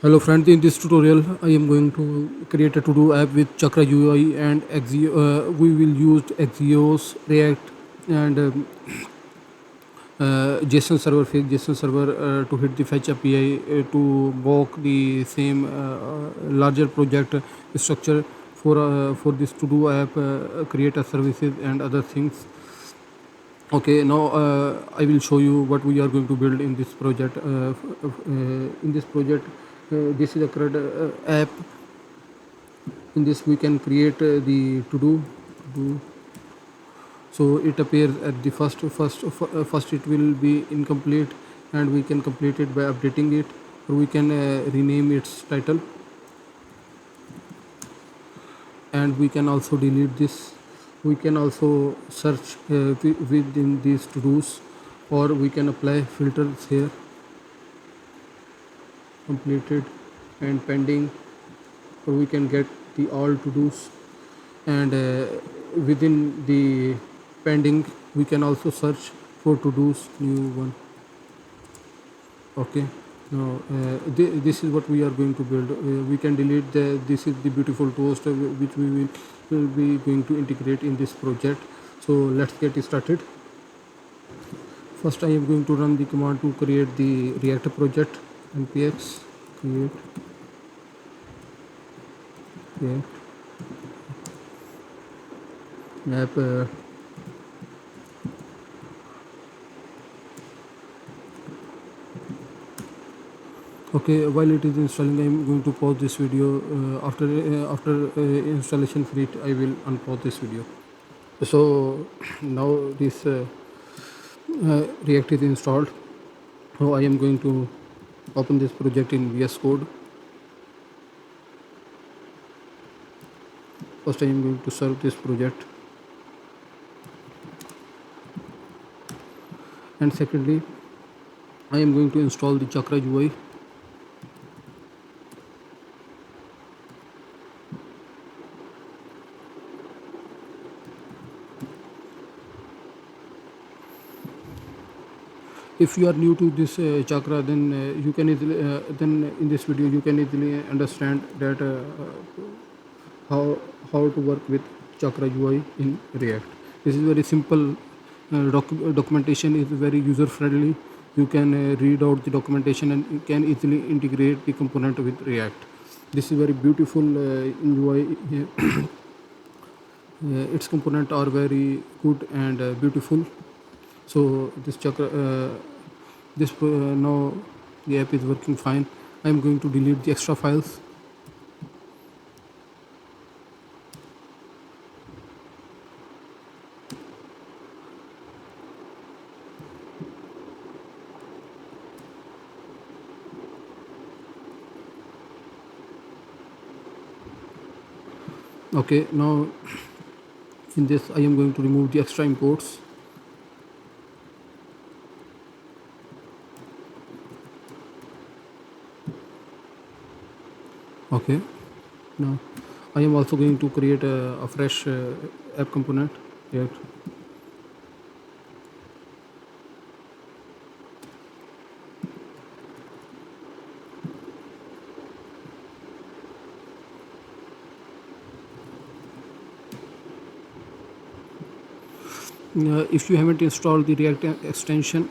Hello friends, in this tutorial I am going to create a to-do app with chakra-ui and Axios. We will use Axios, React and JSON-server, Fake-json-server to hit the fetch API to mock the same larger project structure for this to-do app, create a services and other things. Okay, now I will show you what we are going to build in this project. In this project, this is a crud app. In this we can create the to do. So it appears at the first it will be incomplete, and we can complete it by updating it, or we can rename its title, and we can also delete this. We can also search within these to dos, or we can apply filters here: completed and pending, or we can get the all to dos, and within the pending we can also search for to dos new one. Okay, now this is what we are going to build. We can delete this is the beautiful toast which will be going to integrate in this project. So let's get started. First I am going to run the command to create the react project. Npx create react app. Okay, while it is installing, I am going to pause this video. After installation finish, I will unpause this video. So now this React is installed. So I am going to open this project in VS Code. First I am going to serve this project, and secondly I am going to install the chakra-ui. If you are new to this chakra, then you can easily then in this video you can easily understand that how to work with chakra-ui in React. This is very simple. Documentation is very user friendly. You can read out the documentation and you can easily integrate the component with React. This is very beautiful in UI. Its components are very good and beautiful. So this chakra now the app is working fine. I am going to delete the extra files. Okay, now in this I am going to remove the extra imports. Okay, now I am also going to create a fresh app component here. If you haven't installed the React extension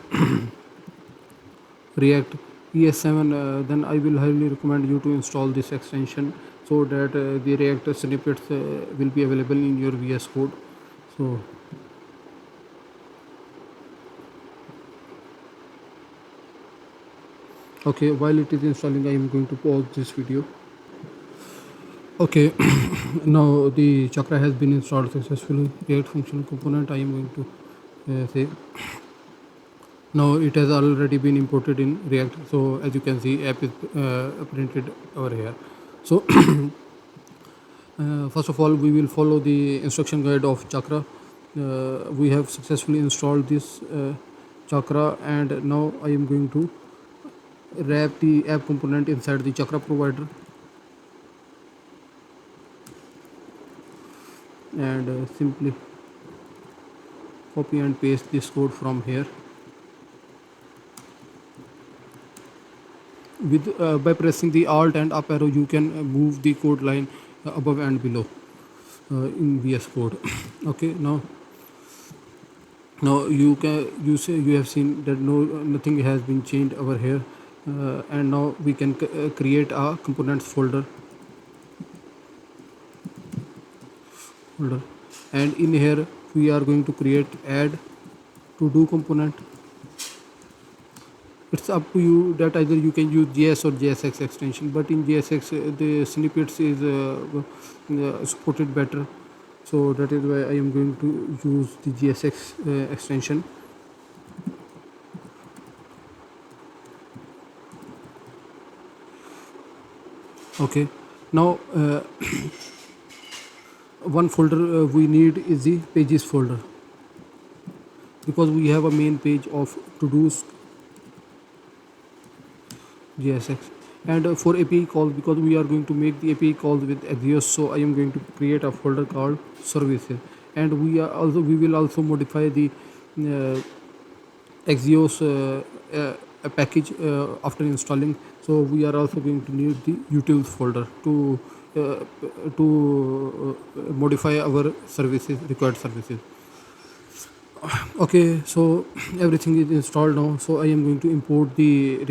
React ES7, then I will highly recommend you to install this extension, so that the React snippets will be available in your VS Code. So okay, while it is installing, I am going to pause this video. Okay, now the chakra has been installed successfully. React functional component I am going to say. Now it has already been imported in React. So as you can see, app is printed over here. So first of all, we will follow the instruction guide of chakra. We have successfully installed this chakra, and now I am going to wrap the app component inside the chakra provider, and simply copy and paste this code from here. With by pressing the alt and up arrow, you can move the code line above and below in VS Code. Okay, now you say you have seen that nothing has been changed over here, and now we can create a components folder, and in here we are going to create add to do component. It's up to you that either you can use JS or JSX extension, but in JSX the snippets is supported better, so that is why I am going to use the JSX extension. Okay, now one folder we need is the pages folder, because we have a main page of to-dos JSX, and for API calls, because we are going to make the API calls with Axios, so I am going to create a folder called services, and we will also modify the Axios a package after installing. So we are also going to need the utils folder uh, modify our required services. Okay, so everything is installed now, so I am going to import the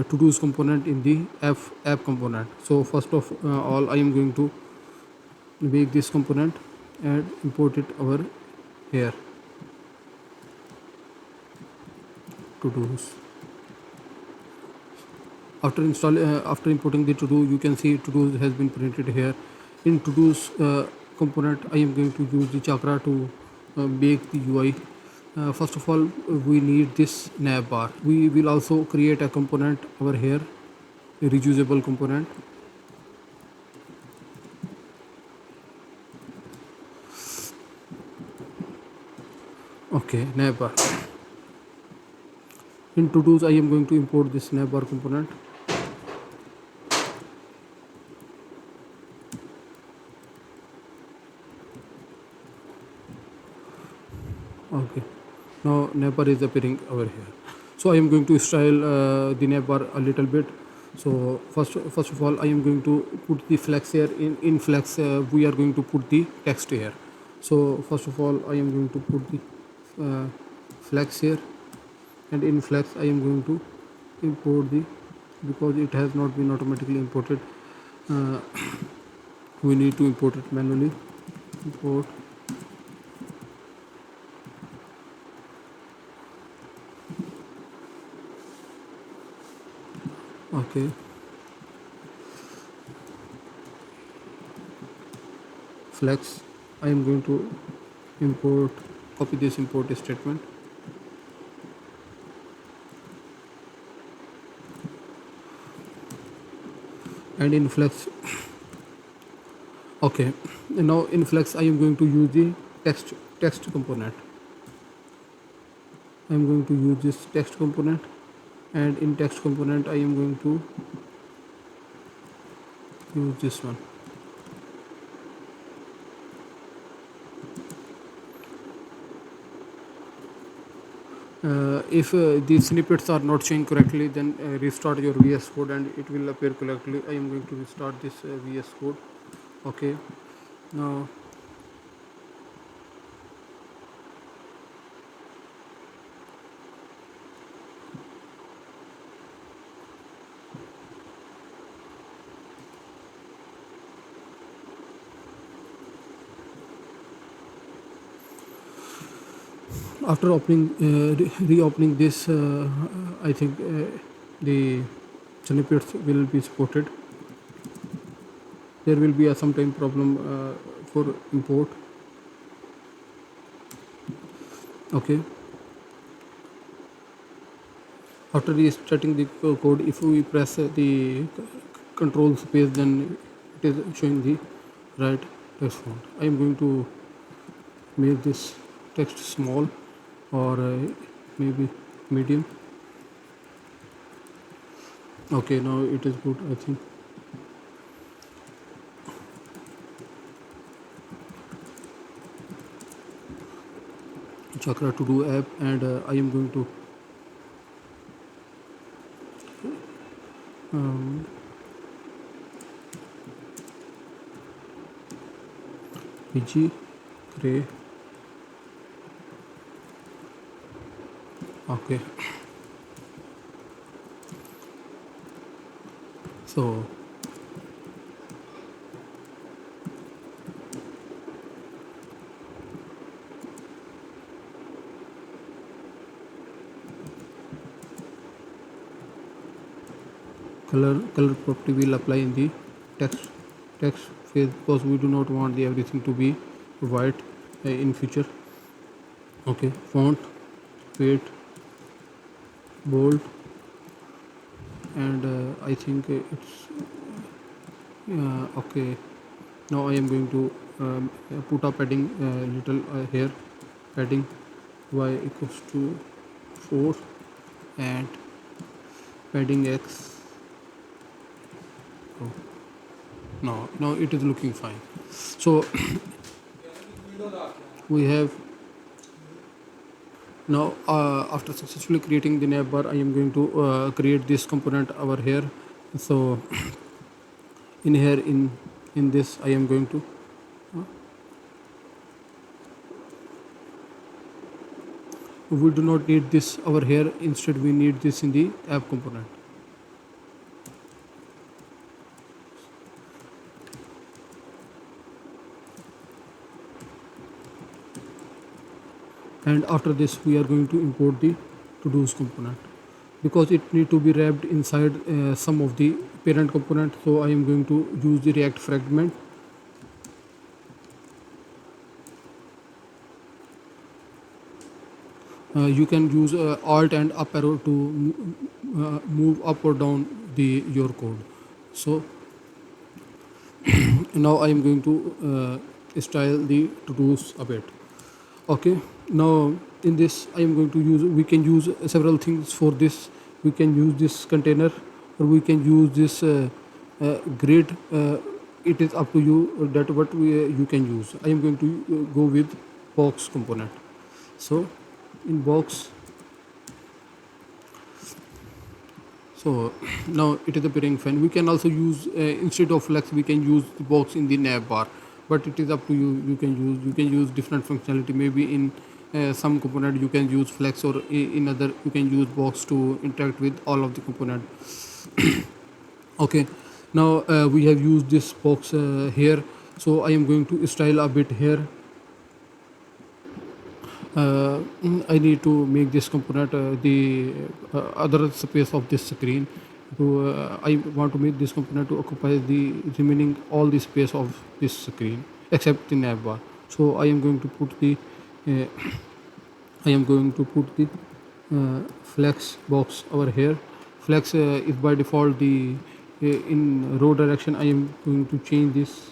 to-dos component in the app component. So first of all, I am going to make this component and import it over here, to-dos. After importing the to-do, you can see to-dos has been printed here. In to-dos component, I am going to use the chakra to make the UI. First of all, we need this nav bar. We will also create a component over here, a reusable component. Okay, nav bar. In to-dos, I am going to import this nav bar component. Okay, now navbar is appearing over here, so I am going to style the navbar a little bit. So first of all, I am going to put the flex here. In flex we are going to put the text here. So first of all, I am going to put the flex here, and in flex I am going to import the, because it has not been automatically imported, uh, we need to import it manually. Import. Okay, flex, I am going to copy this import statement, and in flex. Okay, now in flex I am going to use the text component. I am going to use this text component, and in text component I am going to use this one. If these snippets are not showing correctly, then restart your VS Code and it will appear correctly. I am going to restart this VS Code. Okay, now after reopening this, I think the snippets will be supported. There will be a sometime problem for import. Okay, after restarting the code, if we press the control space, then it is showing the right text font. I am going to make this text small, or maybe medium. Okay, now it is good, I think. Chakra to do app, and I am going to um, pg gray. Okay, so color property will apply in the text phase, because we do not want the everything to be white in future. Okay, font, weight, bold, and I think it's okay. Now I am going to put a padding, little here padding y equals to 4, and padding x. Oh, now it is looking fine. So we have now, after successfully creating the navbar, I am going to create this component over here. So in here, in this, I am going to we do not need this over here. Instead, we need this in the app component. And after this, we are going to import the to-dos component, because it need to be wrapped inside some of the parent component. So I am going to use the React fragment. You can use alt and up arrow to move up or down your code. So now I am going to style the to-dos a bit. Okay, now in this I am going to use, we can use several things for this. We can use this container, or we can use this grid. It is up to you that what you can use. I am going to go with box component. So in box, so now it is appearing fine. We can also use instead of flex, we can use the box in the nav bar, but it is up to you. You can use different functionality. Maybe in some component you can use flex, or in other you can use box to interact with all of the component. Okay, now we have used this box here, so I am going to style a bit here. I need to make this component the other space of this screen. To I want to make this component to occupy the remaining all the space of this screen except the navbar. So I am going to put the uh, flex box over here. Flex is by default the in row direction. I am going to change this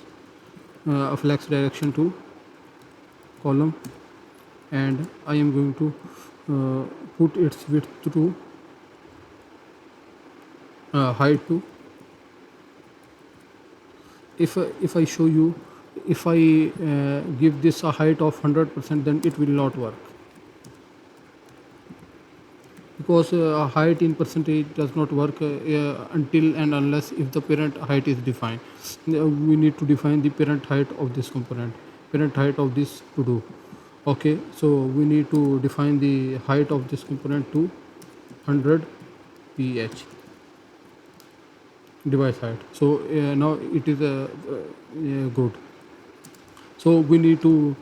flex direction to column, and I am going to put its width to height to, if I show you, if I give this a height of 100%, then it will not work, because height in percentage does not work until and unless if the parent height is defined. We need to define the parent height of this component, parent height of this to do. Okay, so we need to define the height of this component to 100 ph device height. So now it is good. So we need to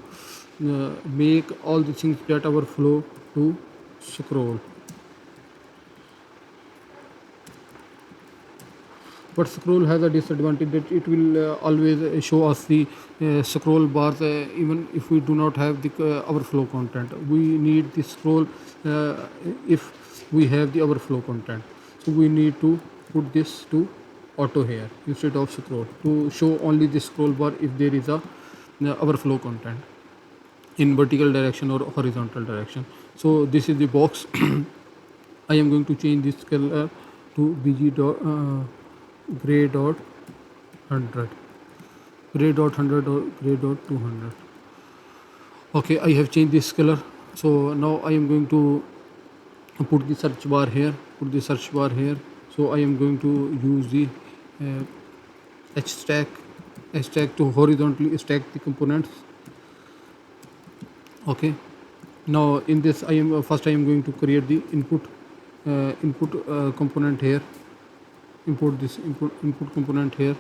make all the things that our flow to scroll. But scroll has a disadvantage that it will always show us the scroll bars even if we do not have the overflow content. We need the scroll if we have the overflow content. So we need to put this to auto here instead of scroll, to show only the scroll bar if there is a overflow content in vertical direction or horizontal direction. So this is the box. I am going to change this color to bg dot gray dot 100, gray dot 100 or gray dot 200. Okay, I have changed this color. So now I am going to put the search bar here, So I am going to use the uh, h stack to horizontally stack the components. Okay, now in this I am first I am going to create the input component here. Import this input component here,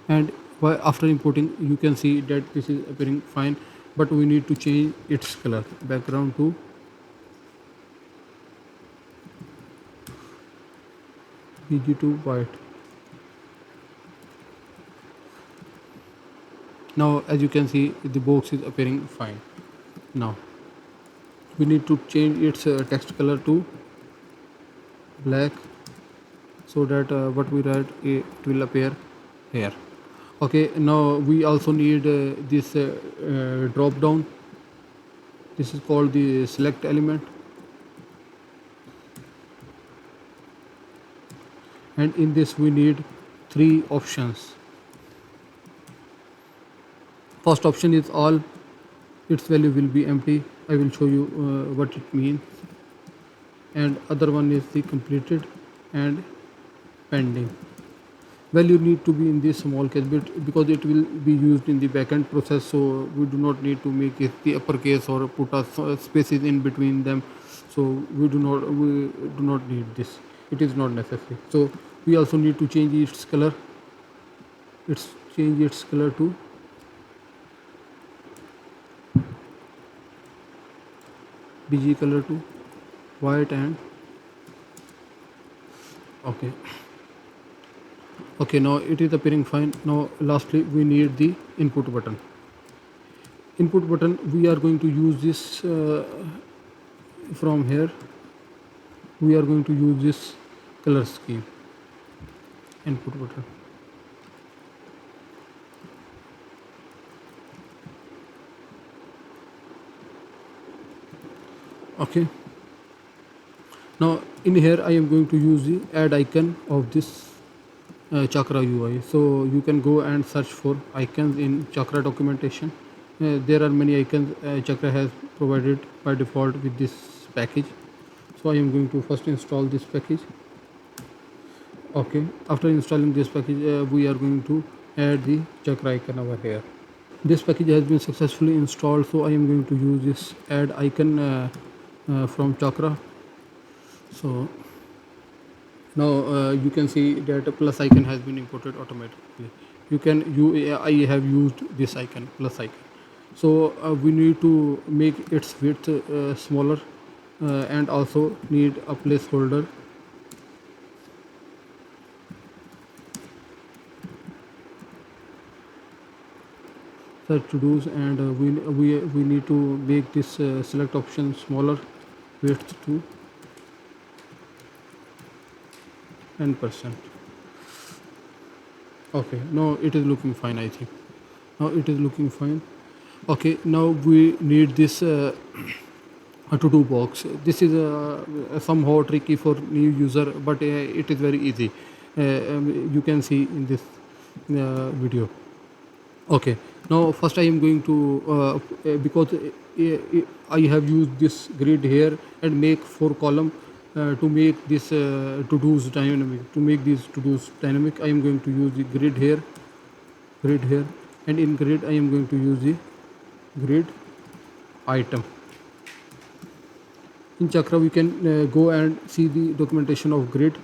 and after importing you can see that this is appearing fine, but we need to change its color, background to bg to white. Now as you can see the box is appearing fine. Now we need to change its text color to black, so that what we write it will appear here. Okay, now we also need this drop down. This is called the select element, and in this we need three options. First option is all, its value will be empty. I will show you what it means. And other one is the completed and pending. Value need to be in this small case bit because it will be used in the backend process, so we do not need to make it the uppercase or put a spaces in between them. So we do not need this. It is not necessary. So we also need to change its color. Change its color to bg color to white, and okay, now it is appearing fine. Now lastly we need the input button. We are going to use this from here. We are going to use this color scheme, input button. Okay, now in here I am going to use the add icon of this chakra-ui. So you can go and search for icons in chakra documentation. There are many icons chakra has provided by default with this package. So I am going to first install this package. Okay, after installing this package we are going to add the chakra icon over here. This package has been successfully installed, so I am going to use this add icon from chakra. So now you can see that a plus icon has been imported automatically. I have used this icon, plus icon. So we need to make its width smaller, and also need a placeholder. Search to do's, and we need to make this select option smaller, width to 10%. Okay, now it is looking fine. I think now it is looking fine. Okay, now we need this a to-do box. This is somehow tricky for new user, but it is very easy. You can see in this video. Okay, now first I am going to because I have used this grid here and make 4 column to make this to-dos dynamic. To make these to-dos dynamic, I am going to use the grid here, and in grid I am going to use the grid item. In chakra we can go and see the documentation of grid.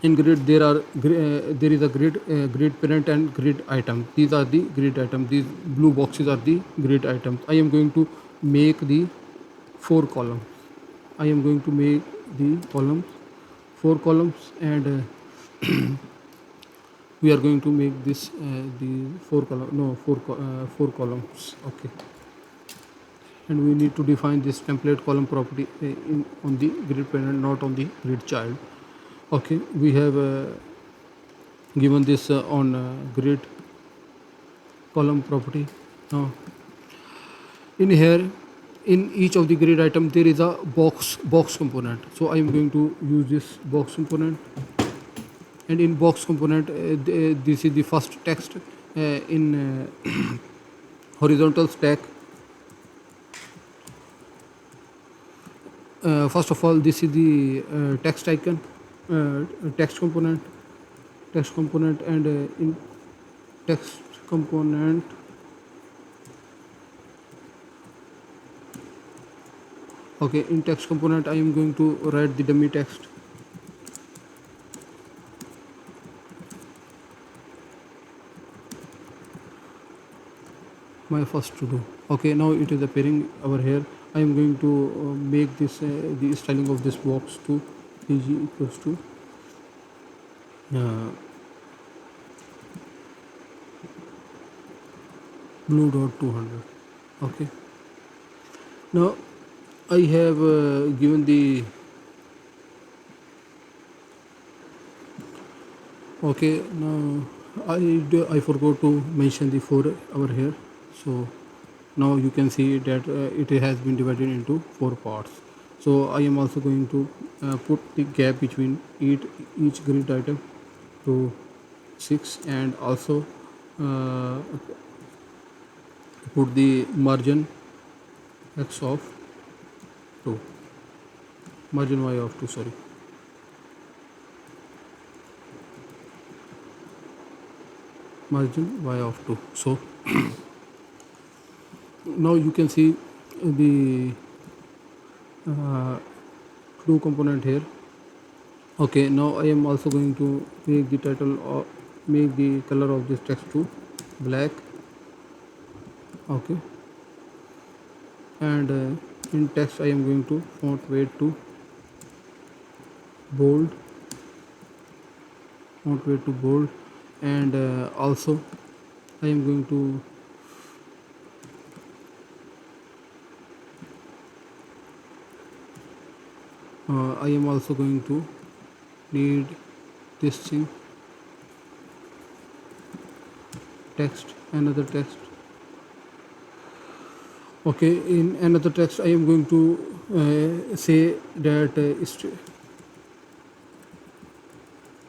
In grid there is a grid parent and grid item. These are the grid items. These blue boxes are the grid items. I am going to make the 4 columns. I am going to make the columns, 4 columns, and we are going to make this the 4 columns. Okay, and we need to define this template column property on the grid parent, not on the grid child. Okay, we have given this on grid column property. Now in here, in each of the grid item there is a box component. So I am going to use this box component, and in box component this is the first text in horizontal stack. First of all, this is the text icon. text component, and in text component, okay, in text component I am going to write the dummy text. My first to do. Okay, now it is appearing over here. I am going to make this the styling of this box to pg equals to uh, blue dot 200. Okay, now I have given the okay. Now I forgot to mention the 4 over here. So now you can see that it has been divided into 4 parts. So I am also going to put the gap between each grid item to 6, and also uh, put the margin x of 2, margin y of 2, sorry, margin y of 2. So now you can see the to component here. Okay, now I am also going to make the title or make the color of this text to black. Okay, and in text I am going to font weight to bold, and also I am going to I am also going to need this thing, text, another text. Okay, in another text I am going to say that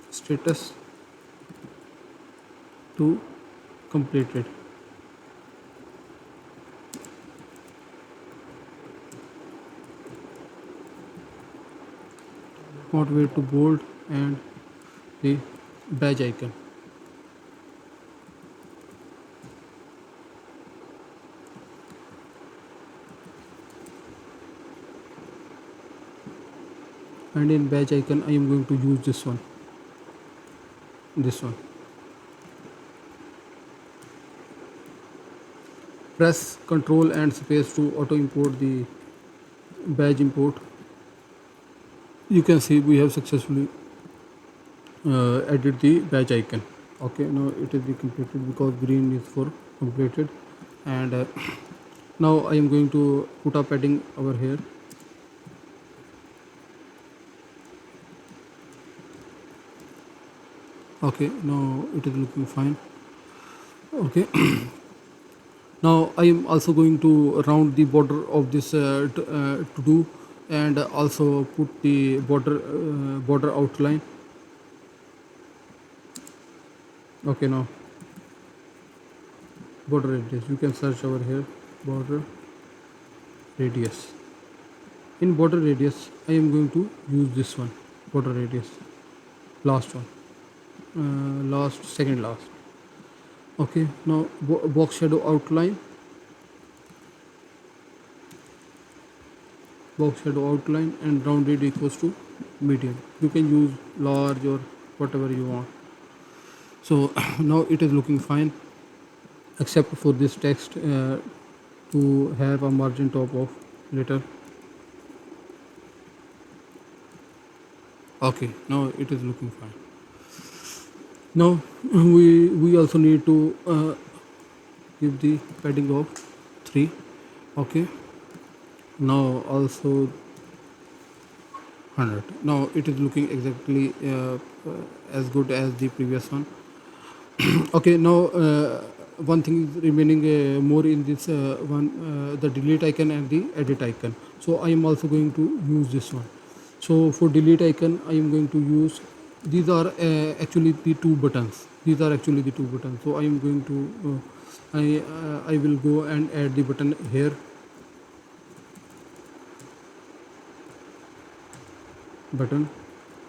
status to completed. Font weight to bold, and the badge icon. And in badge icon I am going to use this one, press Ctrl and space to auto import the badge import. You can see we have successfully added the badge icon. Okay, now it is completed because green is for completed, and now I am going to put a padding over here. Okay, now it is looking fine. Okay, now I am also going to round the border of this to do, and also put the border outline. Okay, now border radius, you can search over here, border radius. In border radius I am going to use this one, border radius, last one, second last. Okay, now box shadow outline, and rounded equals to median. You can use large or whatever you want. So now it is looking fine, except for this text to have a margin top of letter. Okay, now it is looking fine. Now we also need to give the padding of 3. Okay, now also 100. Now it is looking exactly as good as the previous one. Okay, now one thing is remaining more in this one, the delete icon and the edit icon. So I am also going to use this one. So for delete icon I am going to use, these are actually the 2 buttons. So I am going to I will go and add the button here,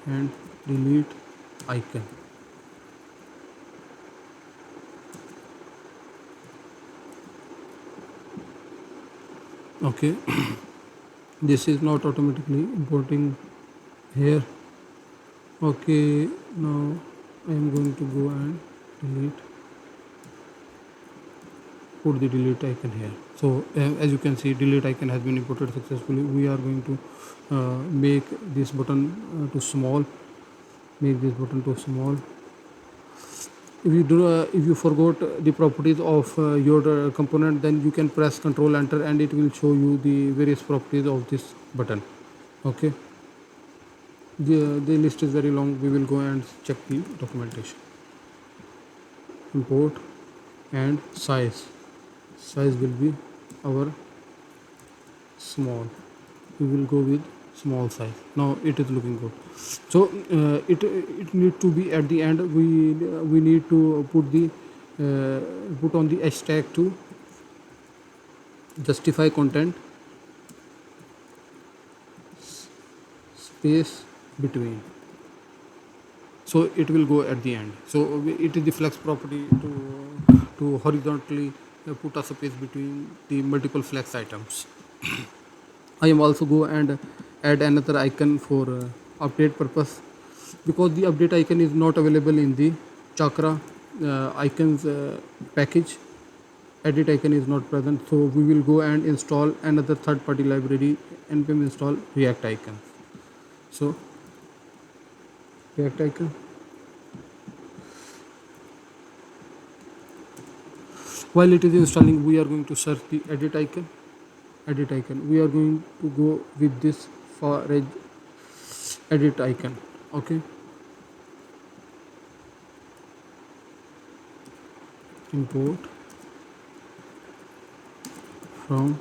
and delete icon. Okay. This is not automatically importing here. Okay, now I am going to go and delete, put the delete icon here. So as you can see, delete icon has been imported successfully. We are going to make this button to small, make this button to small. If you forgot the properties of your component, then you can press Ctrl Enter and it will show you the various properties of this button. Okay, the list is very long. We will go and check the documentation. Import and size will be our small. We will go with small size. Now it is looking good. So it need to be at the end. We need to put on the hashtag to justify content space between. So it will go at the end. So it is the flex property to horizontally put a space between the multiple flex items. I am also go and add another icon for update purpose, because the update icon is not available in the chakra icons package. Edit icon is not present, so we will go and install another third-party library, npm install react icon. So react icon, while it is installing, we are going to search the edit icon. We are going to go with this for edit icon. Okay, import from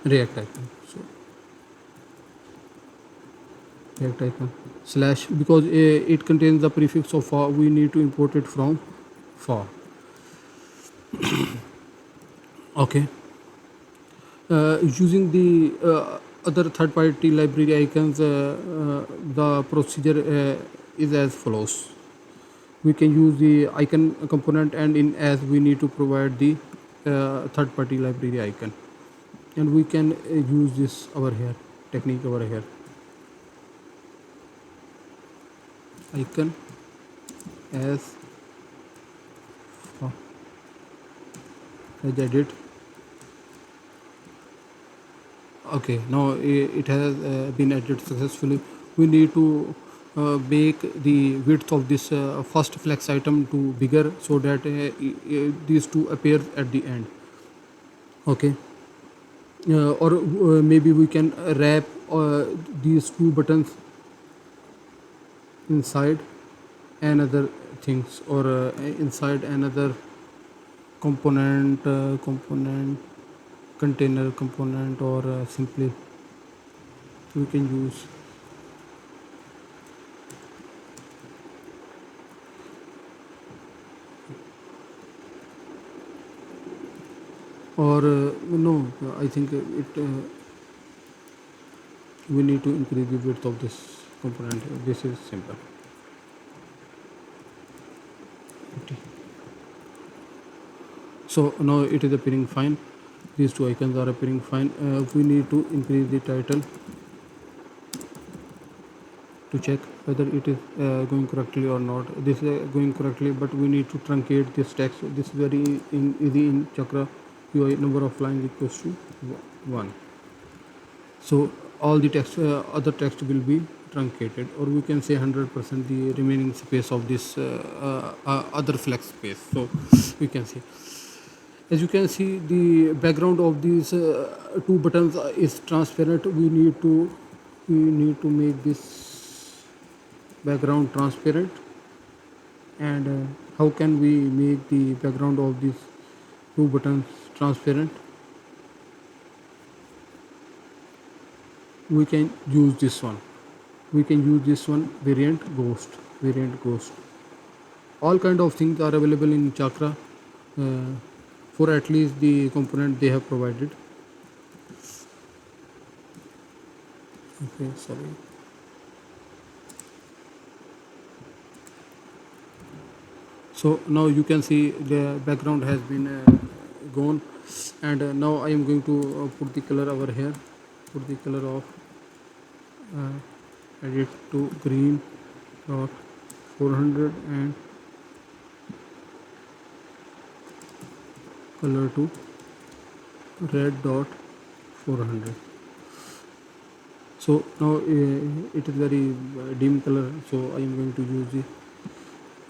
react icon. So react icon slash, because it contains the prefix of for, we need to import it from for. Okay, using the other third-party library icons, the procedure is as follows. We can use the icon component, and in as we need to provide the third-party library icon, and we can use this over here technique over here. Icon as edit. Okay, now it has been edited successfully. We need to make the width of this first flex item to bigger, so that these two appear at the end. Okay, or maybe we can wrap these two buttons inside another things, or inside another component, container component, or simply we can use or no, I think we need to increase the width of this component. This is simple. So now it is appearing fine. These two icons are appearing fine. We need to increase the title to check whether it is going correctly or not. This is going correctly, but we need to truncate this text. This is very easy in chakra-ui. Number of lines equals to 1. So all the text, other text will be truncated, or we can say 100% the remaining space of this other flex space. So we can see, as you can see, the background of these two buttons is transparent. We need to make this background transparent. And how can we make the background of these two buttons transparent? We can use this one. Variant ghost. all kind of things are available in Chakra for at least the component they have provided. Okay, sorry. So now you can see the background has been gone, and now I am going to put the color over here. Put the color of edit to green dot 400 and color to red dot 400. So now it is very dim color, so I am going to use the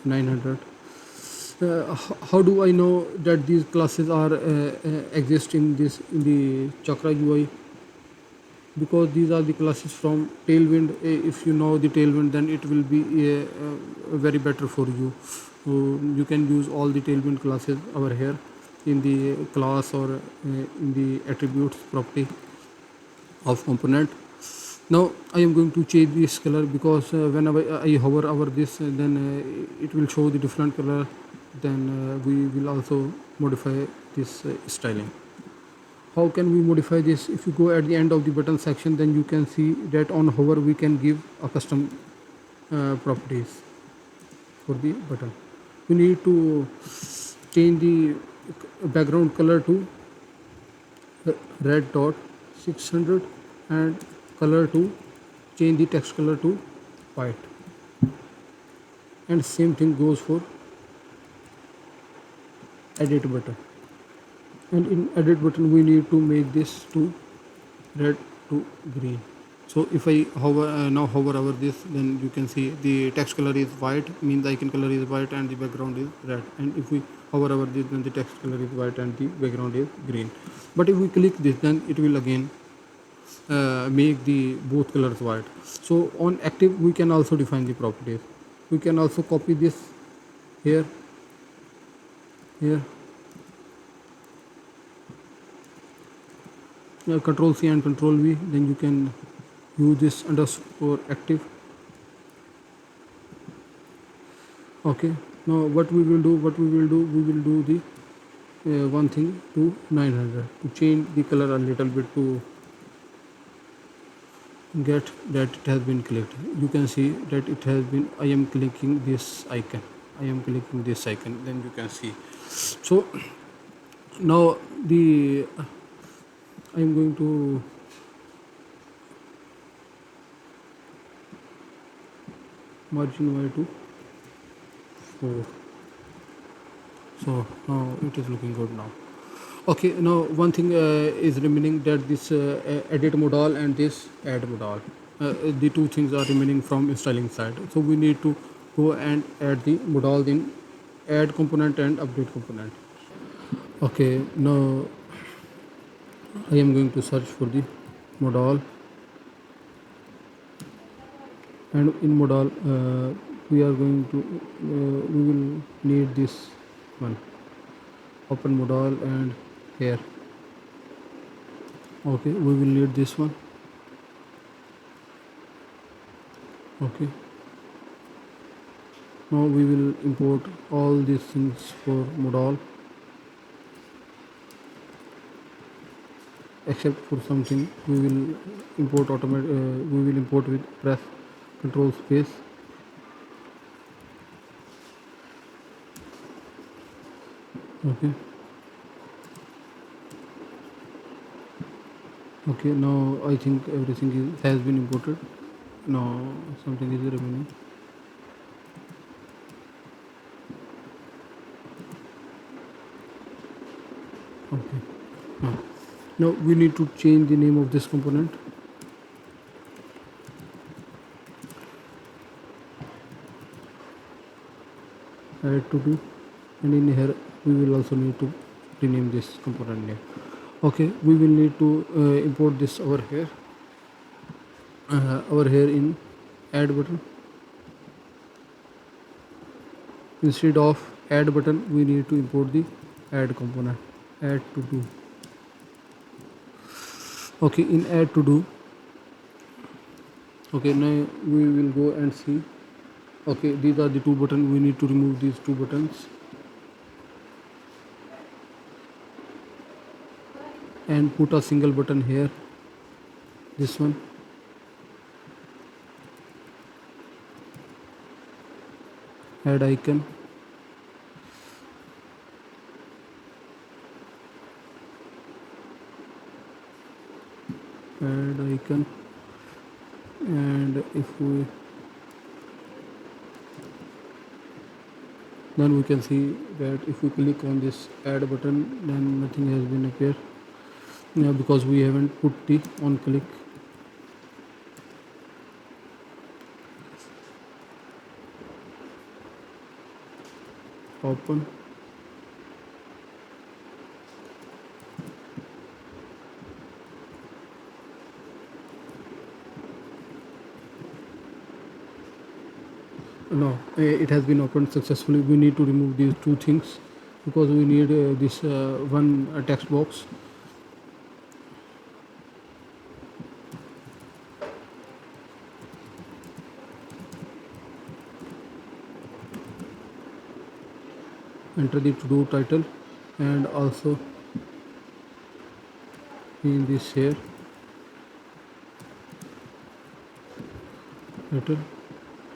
900. How do I know that these classes are exist in the chakra-ui? Because these are the classes from Tailwind. If you know the Tailwind, then it will be very better for you. So you can use all the Tailwind classes over here in the class or in the attributes property of component. Now I am going to change this color because whenever I hover over this, then it will show the different color. Then we will also modify this styling. How can we modify this? If you go at the end of the button section, then you can see that on hover we can give a custom properties for the button. We need to change the background color to red dot 600 and color to change the text color to white, and same thing goes for edit button. And in edit button we need to make this to red to green. So if I hover now hover over this, then you can see the text color is white, means the icon color is white and the background is red. And if we hover over this, then the text color is white and the background is green. But if we click this, then it will again make the both colors white. So on active we can also define the properties. We can also copy this here, Control C and Control V, then you can use this underscore active. Okay, now what we will do, we will do the one thing to 900 to change the color a little bit to get that it has been clicked. You can see that it has been, I am clicking this icon, then you can see. So now the I am going to margin y to 4. So now it is looking good now. Okay, now one thing is remaining, that this edit modal and this add modal. The two things are remaining from styling side. So we need to go and add the modal in add component and update component. Okay, now I am going to search for the modal, and in modal we are going to we will need this one, open modal, and here, okay, we will need this one. Okay, now we will import all these things for modal, except for something. We will import we will import with press control space. Okay, now I think everything has been imported. Now something is remaining. Okay, now we need to change the name of this component. Add to do, and in here we will also need to rename this component name. Okay, we will need to import this over here in add button. Instead of add button, we need to import the add component, add to do. Okay, in add to do, okay, now we will go and see Okay, these are the two buttons. We need to remove these two buttons and put a single button here, this one. Add icon. Add icon. And if we then we can see that if we click on this add button, then nothing has been appeared because we haven't put the on click. Open. No, it has been opened successfully. We need to remove these two things because we need this one text box. Enter the to-do title and also in this here title.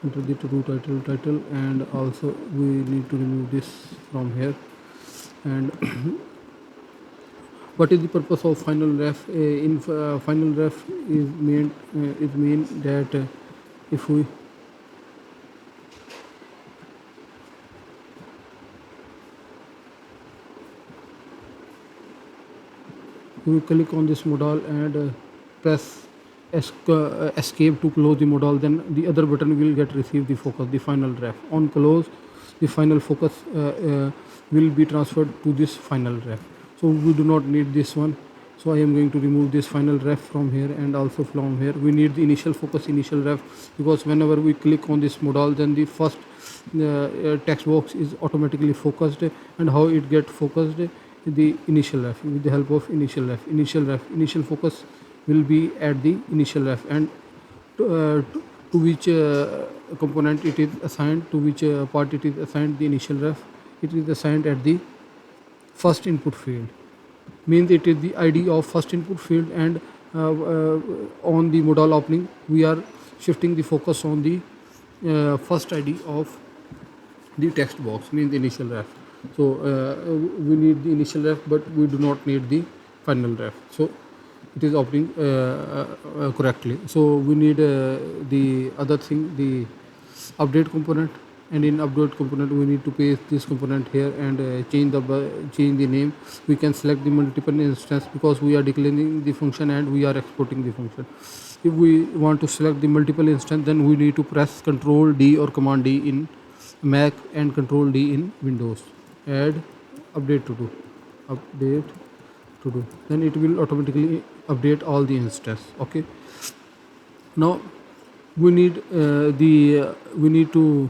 Enter the to-do title and also we need to remove this from here. And what is the purpose of final ref? In final ref is mean that if we click on this modal and press escape to close the modal, then the other button will get receive the focus, the final ref. On close, the final focus will be transferred to this final ref. So we do not need this one. So I am going to remove this final ref from here and also from here. We need the initial focus, initial ref, because whenever we click on this modal, then the first text box is automatically focused. And how it get focused? The initial ref, with the help of initial focus will be at the initial ref, and to which component it is assigned, to which part it is assigned the initial ref. It is assigned at the first input field, means it is the id of first input field, and on the modal opening we are shifting the focus on the first id of the text box, means the initial ref. So we need the initial ref, but we do not need the final ref. So it is opening correctly. So we need the other thing, the update component, and in update component we need to paste this component here and change the name. We can select the multiple instance because we are declaring the function and we are exporting the function. If we want to select the multiple instance, then we need to press Ctrl D or Command D in Mac and Ctrl D in Windows. Add update to do, then it will automatically update all the instance. Okay, now we need to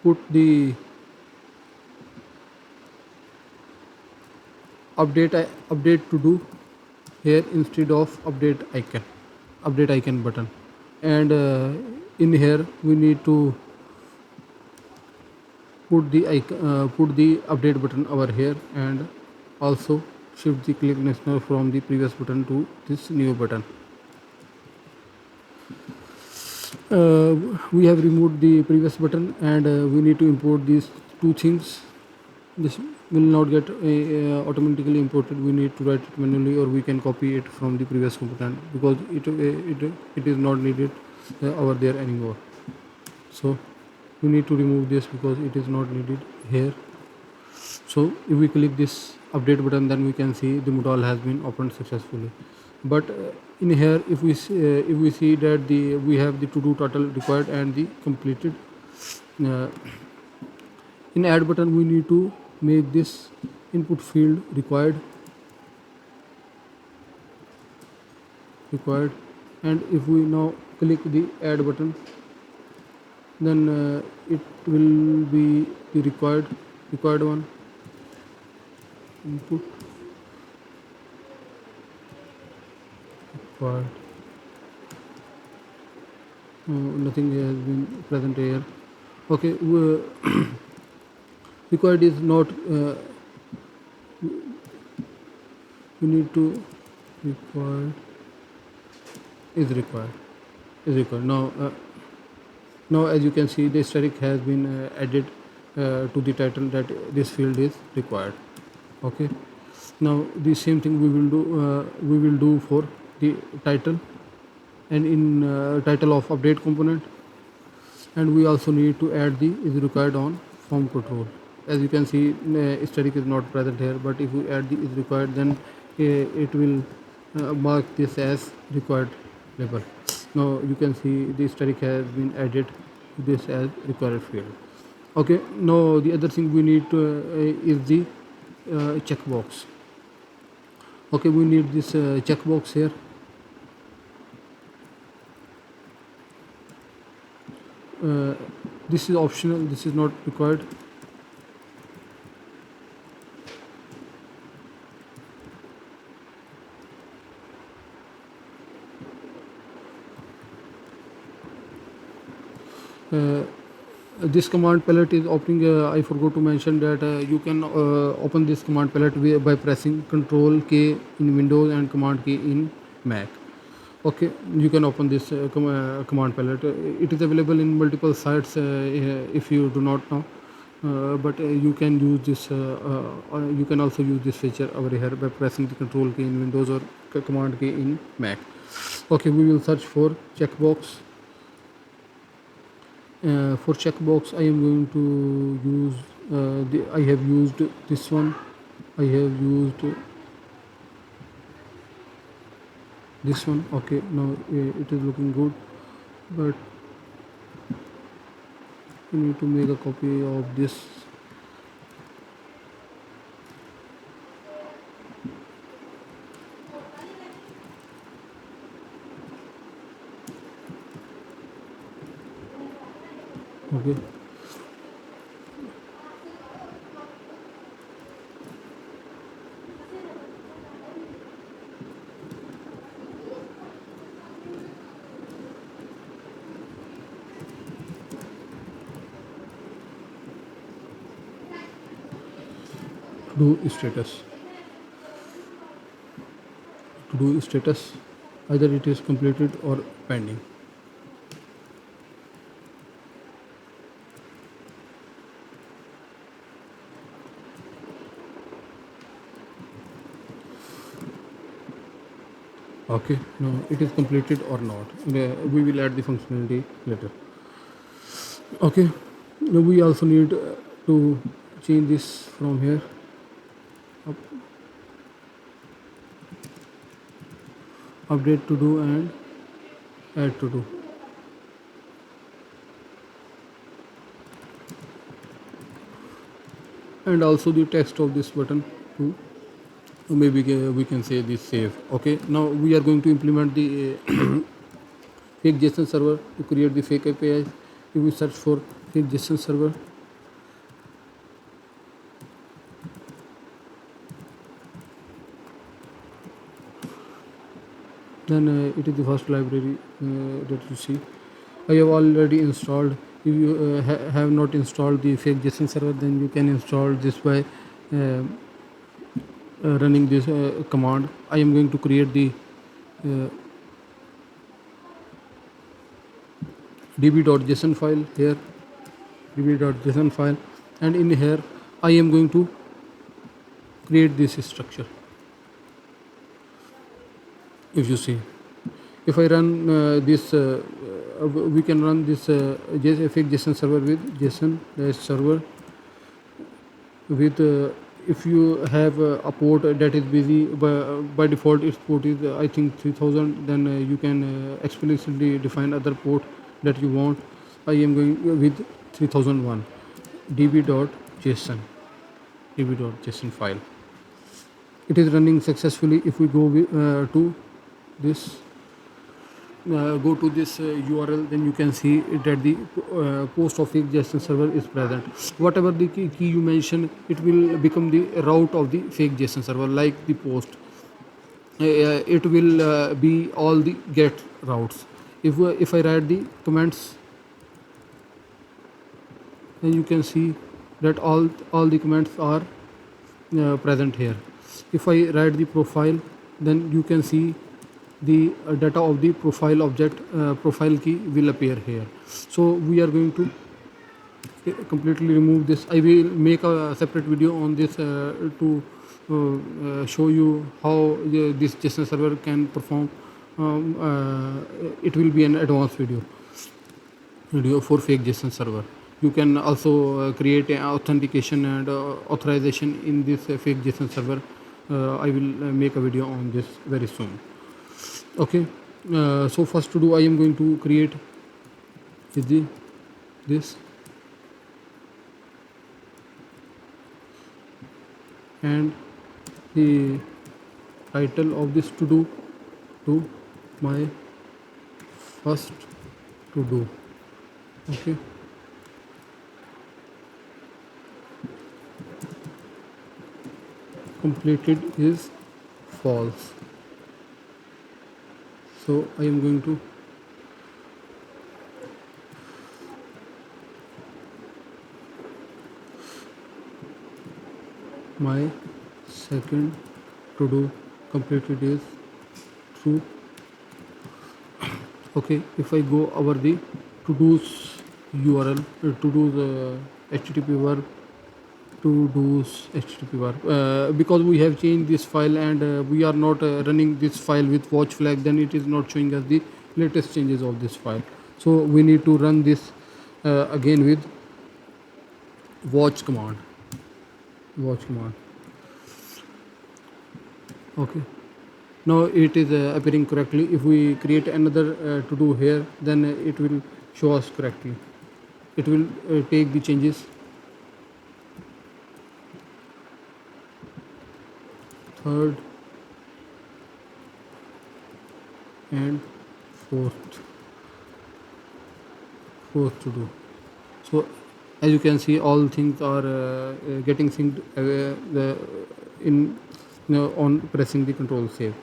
put the update to do here instead of update icon button. And in here we need to put the update button over here, and also shift the click listener from the previous button to this new button. We have removed the previous button, and we need to import these two things. This will not get automatically imported. We need to write it manually, or we can copy it from the previous component because it is not needed over there anymore. So we need to remove this because it is not needed here. So if we click this update button, then we can see the modal has been opened successfully. But in here, if we see that we have the to do total required and the completed. In add button we need to make this input field required, and if we now click the add button, then it will be the required one. Input required, Nothing has been present here. Okay, required is not, we need to, required is required, now. Now, as you can see, the asterisk has been added to the title that this field is required. Okay. Now the same thing we will do for the title, and in title of update component, and we also need to add the is required on form control. As you can see, asterisk is not present here, but if we add the is required, then it will mark this as required label. Now you can see the asterisk has been added to this as required field. Okay. Now the other thing we need to, is the checkbox. Okay, we need this checkbox here. This is optional, this is not required. This command palette is opening. I forgot to mention that you can open this command palette by pressing Control K in Windows and Command K in Mac. Okay, you can open this command palette. It is available in multiple sites if you do not know, but you can use this. You can also use this feature over here by pressing the Control key in Windows or Command key in Mac. Okay, we will search for checkbox. For checkbox, I am going to use. I have used this one. I have used this one. Okay, now it is looking good, but we need to make a copy of this. Okay. To do status, either it is completed or pending. Okay, no, it is completed or not. We will add the functionality later. Okay, now we also need to change this from here. Update to do and add to do. And also the text of this button too. Maybe we can say this save. Okay, now we are going to implement the Fake-json-server to create the fake API. If we search for Fake-json-server, then it is the first library that you see. I have already installed. If you have not installed the Fake-json-server, then you can install this by running this command. I am going to create the db.json file here, db.json file, and in here I am going to create this structure. If you see, if I run this, we can run this Fake-json server with json-server with if you have a port that is busy, by default its port is I think 3000, then you can explicitly define other port that you want. I am going with 3001 db.json file. It is running successfully. If we go to this URL, then you can see that the post of Fake-json server is present. Whatever the key you mention, it will become the route of the Fake-json server, like the post. It will be all the get routes. if I write the comments, then you can see that all the comments are present here. If I write the profile, then you can see the data of the profile object, profile key will appear here. So we are going to completely remove this. I will make a separate video on this to show you how this JSON server can perform. It will be an advanced video for fake JSON server. You can also create an authentication and authorization in this fake JSON server. I will make a video on this very soon. Okay, so first to do, I am going to create this and the title of this to do to my first to do. Okay, completed is false. So I am going to my second to do completed is true. Okay, if I go over the to do's URL, to do's HTTP verb, to do's HTTP verb, because we have changed this file and we are not running this file with watch flag, then it is not showing us the latest changes of this file. So we need to run this again with watch command. Okay, now it is appearing correctly. If we create another to do here, then it will show us correctly. It will take the changes. Third and fourth to do. So as you can see, all things are getting synced on pressing the control save.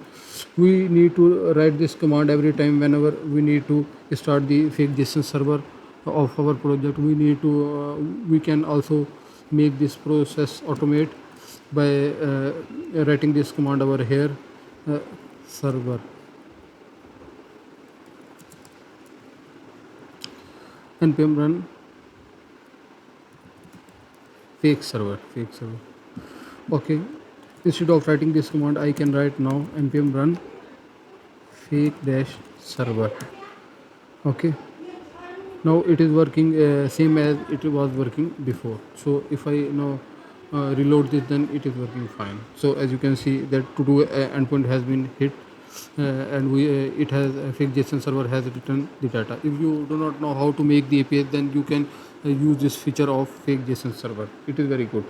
We need to write this command every time whenever we need to start the fake JSON server of our project. We can also make this process automate by writing this command over here, server, npm run fake server. Okay, instead of writing this command, I can write now npm run fake-server. Okay, now it is working same as it was working before. So if I now reload this, then it is working fine. So as you can see that to do endpoint has been hit, and it has fake JSON server has returned the data. If you do not know how to make the API, then you can use this feature of fake JSON server. It is very good.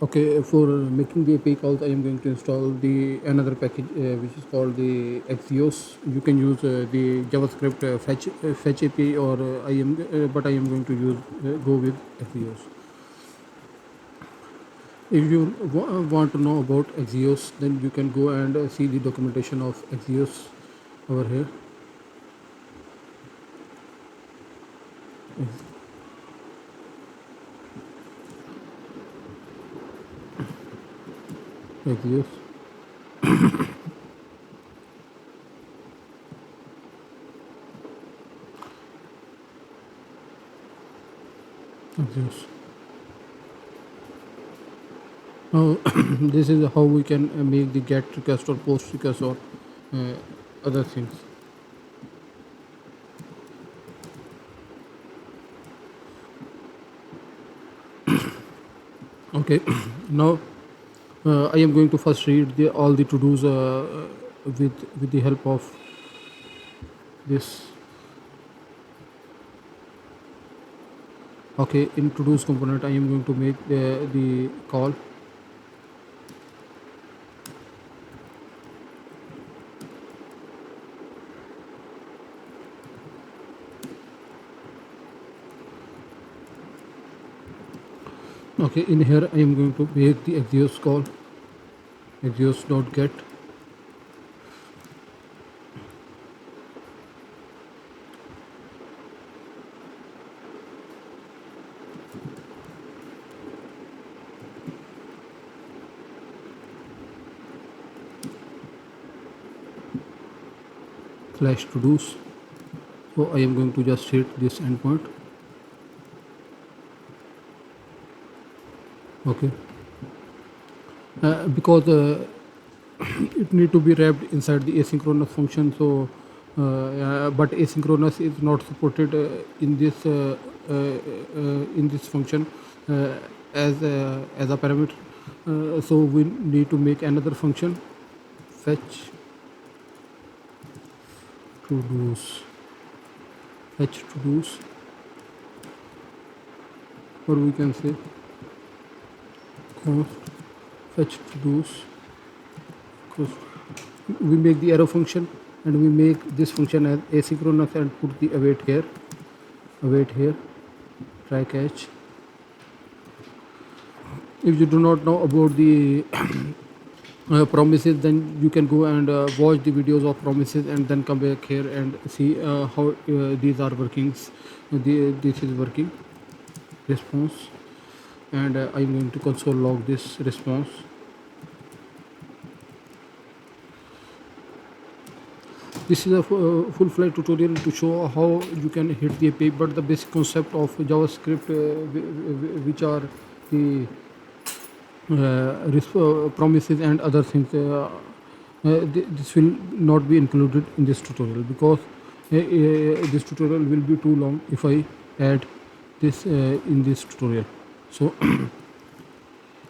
Okay, for making the API calls, I am going to install the another package which is called the Axios. You can use the JavaScript fetch API, or I am going to use go with Axios. If you want to know about Axios, then you can go and see the documentation of Axios over here. Axios. Axios. Now this is how we can make the GET request or POST request or other things. Okay, now I am going to first read all the to-dos with the help of this. Okay, in to-dos component, I am going to make the call. Okay, in here I am going to make the Axios call, Axios.get. slash todos. So I am going to just hit this endpoint. Okay, because it need to be wrapped inside the asynchronous function. So but asynchronous is not supported in this function as a parameter. So we need to make another function, fetch todos, or we can say const fetch todos. We make the arrow function and we make this function as asynchronous and put the await here, try catch. If you do not know about the promises, then you can go and watch the videos of promises and then come back here and see how these are working. This is working response, and I'm going to console log this response. This is a full-fledged tutorial to show how you can hit the API, but the basic concept of JavaScript, which are the promises and other things, this will not be included in this tutorial, because this tutorial will be too long if I add this in this tutorial. So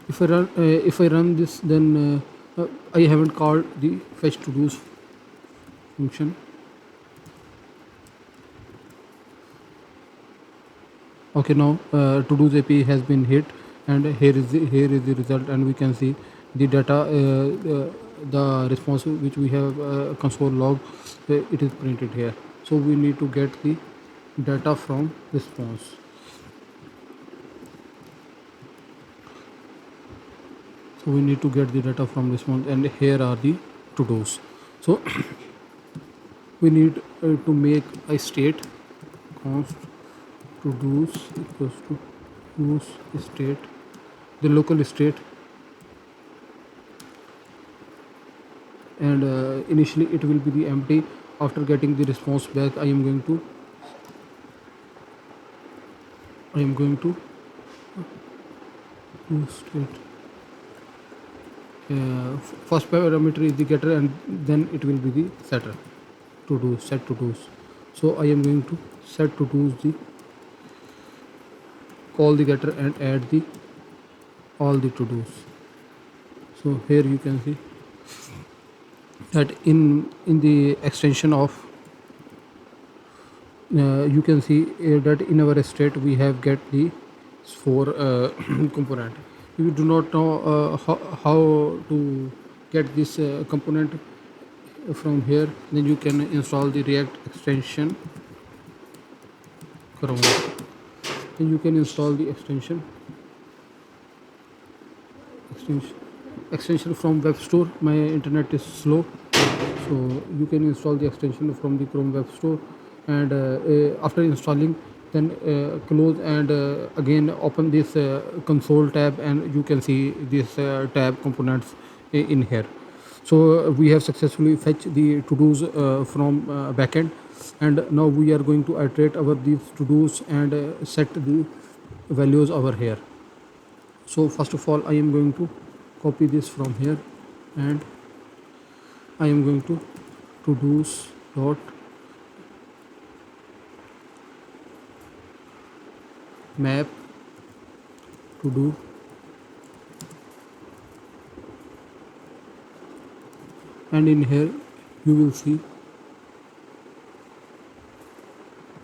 if I run this, then I haven't called the fetch todos function. Okay, now todos API has been hit, and here is the result, and we can see the data, the response which we have console log, it is printed here. So we need to get the data from response. So we need to get the data from response, and here are the todos. So we need to make a state, const todos equals to use state, the local state, and initially it will be the empty. After getting the response back, I am going to use state. First parameter is the getter, and then it will be the setter, todos, set todos. So I am going to set todos, the call the getter and add the all the todos. So here you can see that in the extension of you can see that in our state we have get the 4 component. If you do not know how to get this component from here, then you can install the React extension Chrome. Then you can install the extension from web store. My internet is slow, so you can install the extension from the Chrome web store, and after installing, then close and again open this console tab, and you can see this tab components in here. So we have successfully fetched the todos from backend, and now we are going to iterate over these todos and set the values over here. So first of all, I am going to copy this from here, and I am going to todos dot map todo, and in here you will see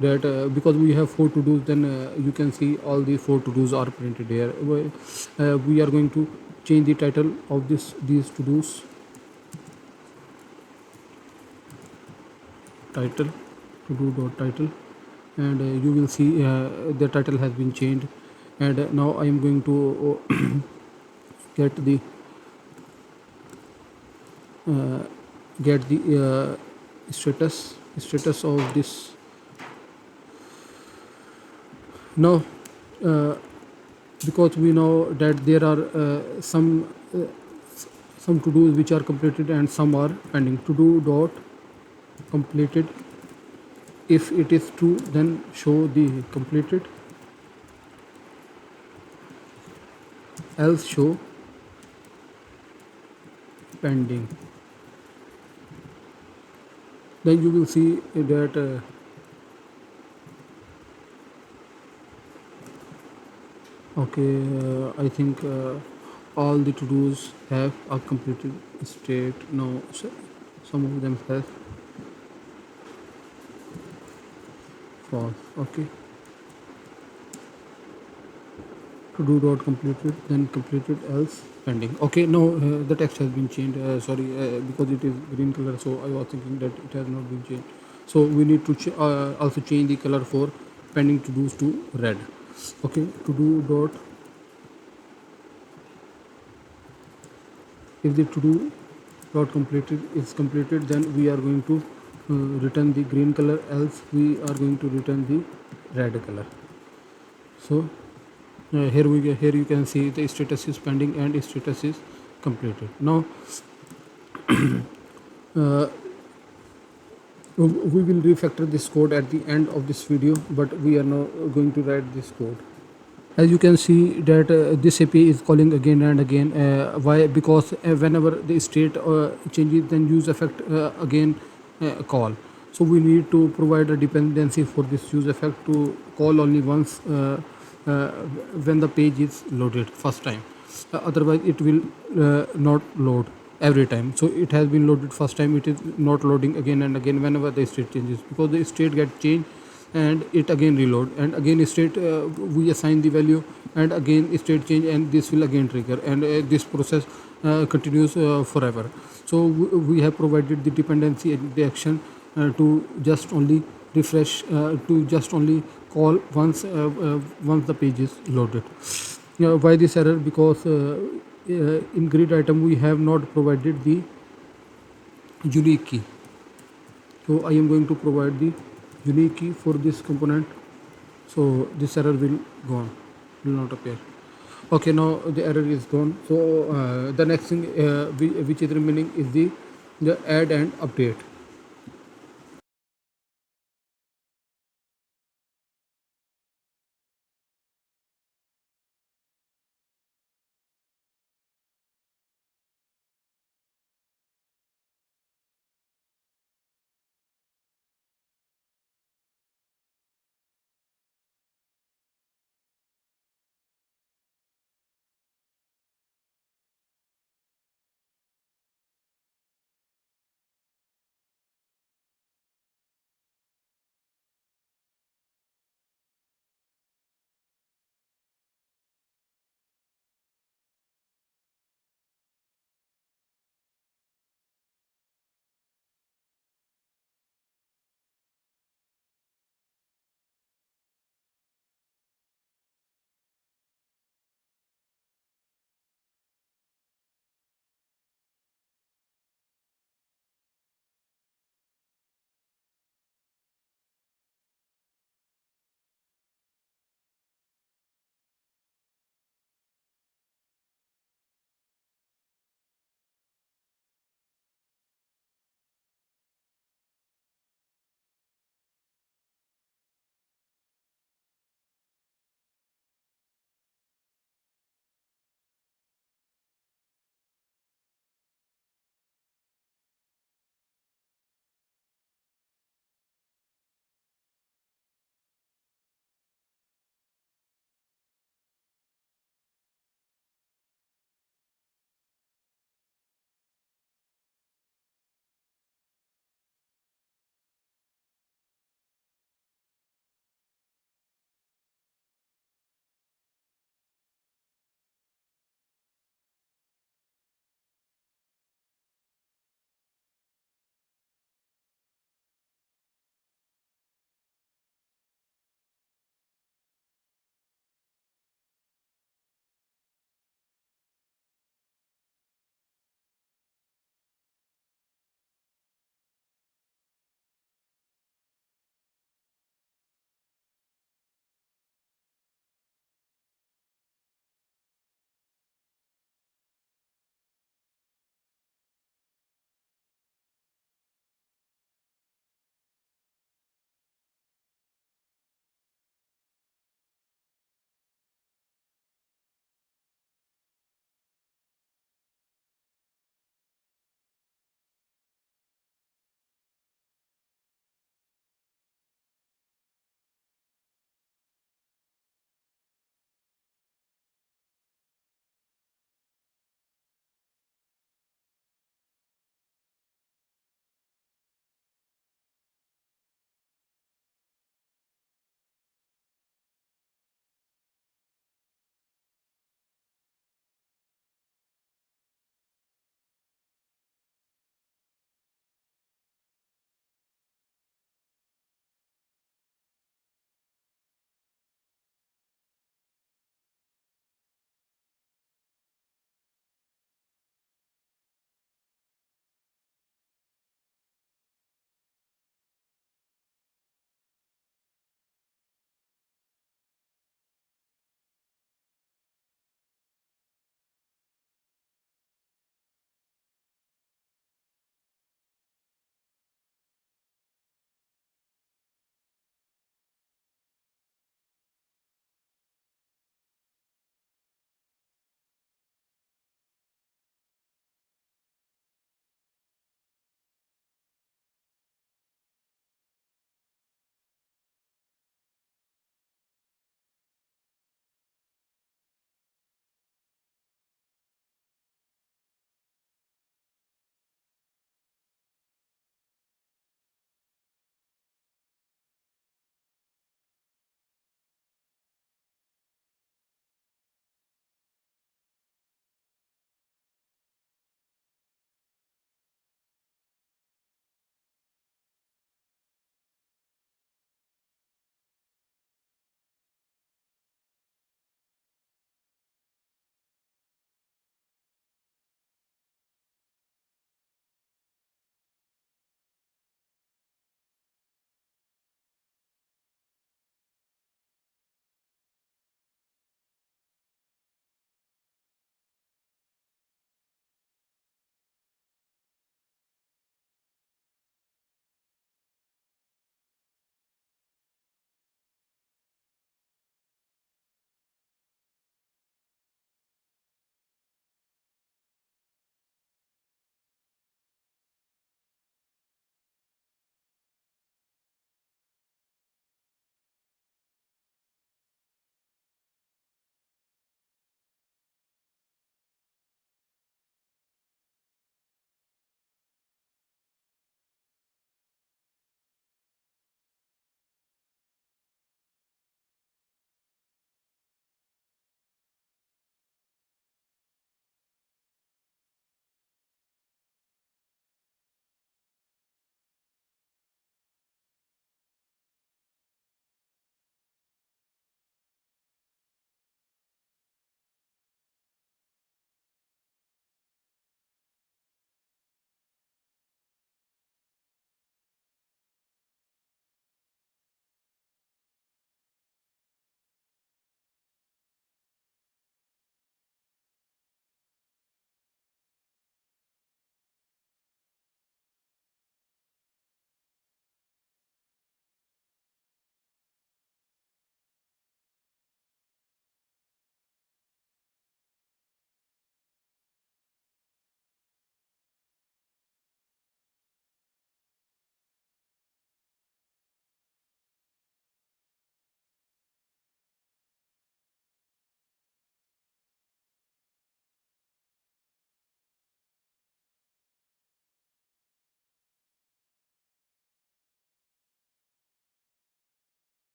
that because we have 4 todos, then you can see all the 4 todos are printed here. We are going to change the title of these todos, title, todo.title, and you will see the title has been changed. And now I am going to get the status of this. Now because we know that there are some to-dos which are completed and some are pending. To-do dot completed. If it is true, then show the completed, else show pending. Then you will see that I think all the to-dos have a completed state. No, some of them have false. Okay, to do dot completed, then completed, else pending. Okay, no, the text has been changed. Sorry, because it is green color, so I was thinking that it has not been changed. So we need to also change the color for pending to do's to red. Okay, to do dot, if the to do dot completed is completed, then we are going to return the green color, else we are going to return the red color. So here you can see the status is pending and status is completed. Now we will refactor this code at the end of this video, but we are now going to write this code. As you can see that this API is calling again and again. Why? Because whenever the state changes, then use effect again call. So we need to provide a dependency for this use effect to call only once when the page is loaded first time. Otherwise it will not load every time. So it has been loaded first time, it is not loading again and again whenever the state changes, because the state get changed and it again reload, and again state we assign the value, and again state change, and this will again trigger, and this process continues forever. So we have provided the dependency and the action to just only refresh, to just only call once the page is loaded. Why this error? Because in grid item we have not provided the unique key. So I am going to provide the unique key for this component, so this error will gone, will not appear. Okay, now the error is gone. So the next thing which is remaining is the add and update.